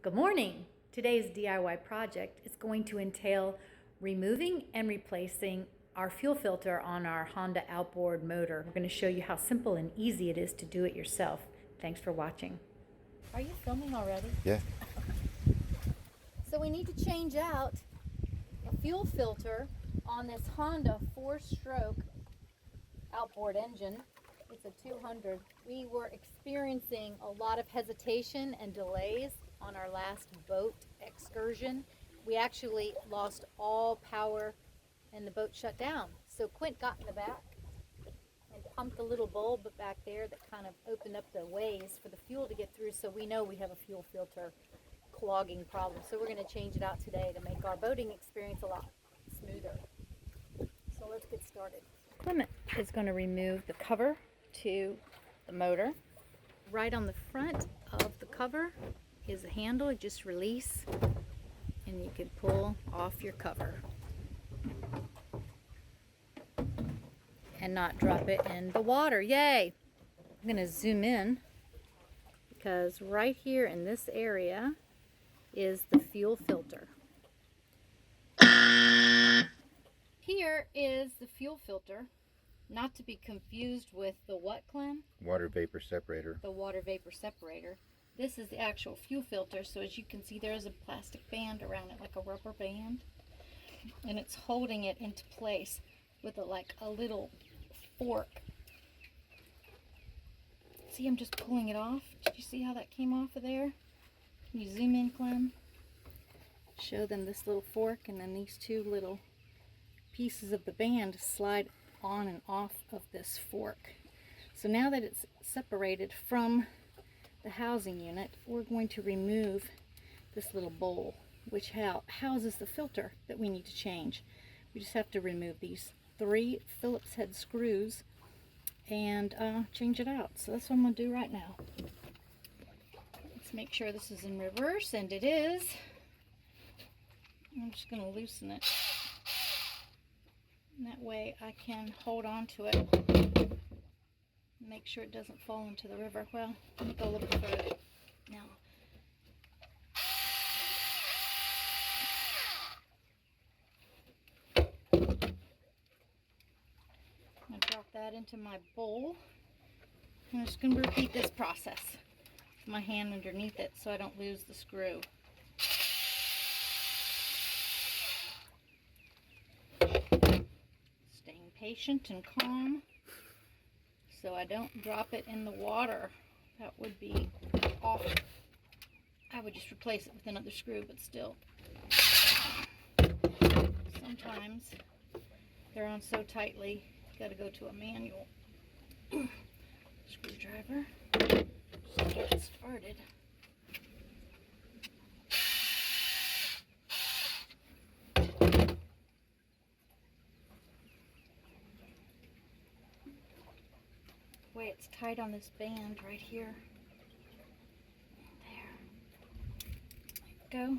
Good morning! Today's DIY project is going to entail removing and replacing our fuel filter on our Honda Outboard motor. We're going to show you how simple and easy it is to do it yourself. Thanks for watching. Are you filming already? Yeah. So we need to change out a fuel filter on this Honda 4-stroke outboard engine. It's a 200. We were experiencing a lot of hesitation and delays on our last boat excursion. We actually lost all power and the boat shut down. So Quint got in the back and pumped a little bulb back there that kind of opened up the ways for the fuel to get through, so we know we have a fuel filter clogging problem. So we're going to change it out today to make our boating experience a lot smoother. So let's get started. Clement is going to remove the cover to the motor. Right on the front of the cover is a handle. You just release and you can pull off your cover and not drop it in the water. Yay! I'm going to zoom in because right here in this area is the fuel filter. Here is the fuel filter, not to be confused with the what, Clem? Water vapor separator. The water vapor separator. This is the actual fuel filter, so as you can see there is a plastic band around it, like a rubber band, and it's holding it into place with like a little fork. See, I'm just pulling it off. Did you see how that came off of there? Can you zoom in, Clem? Show them this little fork, and then these two little pieces of the band slide on and off of this fork. So now that it's separated from the housing unit, we're going to remove this little bowl which houses the filter that we need to change. We just have to remove these 3 Phillips head screws and change it out. So that's what I'm going to do right now. Let's make sure this is in reverse, and it is. I'm just going to loosen it. And that way I can hold on to it and make sure it doesn't fall into the river. Well, let me go a little bit further. Now, I'm going to drop that into my bowl. I'm just going to repeat this process with my hand underneath it so I don't lose the screw. Staying patient and calm so I don't drop it in the water. That would be awful. I would just replace it with another screw, but still. Sometimes they're on so tightly, you gotta go to a manual screwdriver just to get it started. The way it's tight on this band right here. There we go.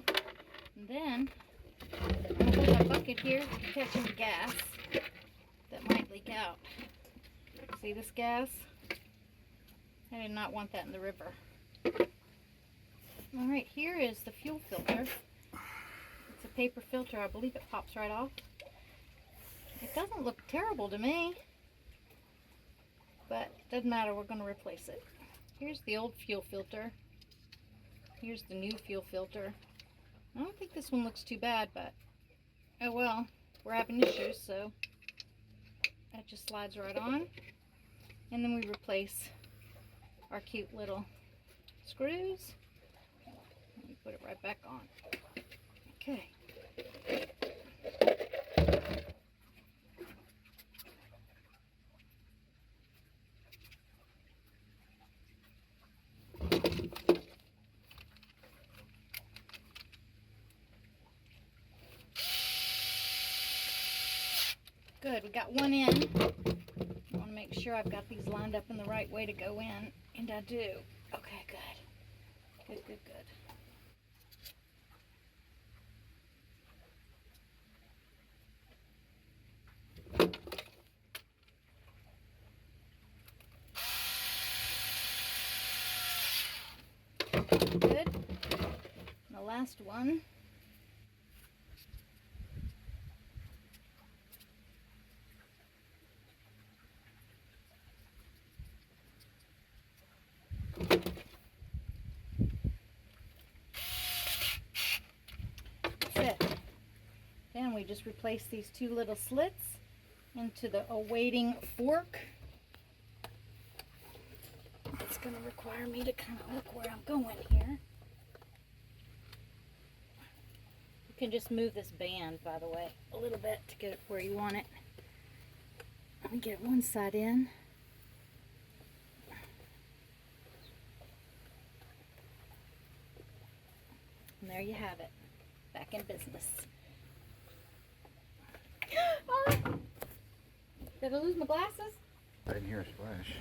And then I'm going to hold my bucket here to catch any gas that might leak out. See this gas? I did not want that in the river. Alright, here is the fuel filter. It's a paper filter. I believe it pops right off. It doesn't look terrible to me, but it doesn't matter. We're going to replace it. Here's the old fuel filter. Here's the new fuel filter. I don't think this one looks too bad, but oh well, we're having issues, so that just slides right on. And then we replace our cute little screws. Let me put it right back on. Okay. Good, we got one in. I want to make sure I've got these lined up in the right way to go in, and I do. Okay, good. Good, good, good. Good. last one. That's it. Then we just replace these two little slits into the awaiting fork. It's going to require me to kind of look where I'm going here. You can just move this band, by the way, a little bit to get it where you want it. Let me get one side in. And there you have it. Back in business. Oh, did I lose my glasses? I didn't hear a splash.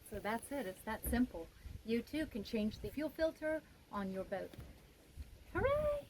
So that's it. It's that simple. You too can change the fuel filter on your boat. Hooray!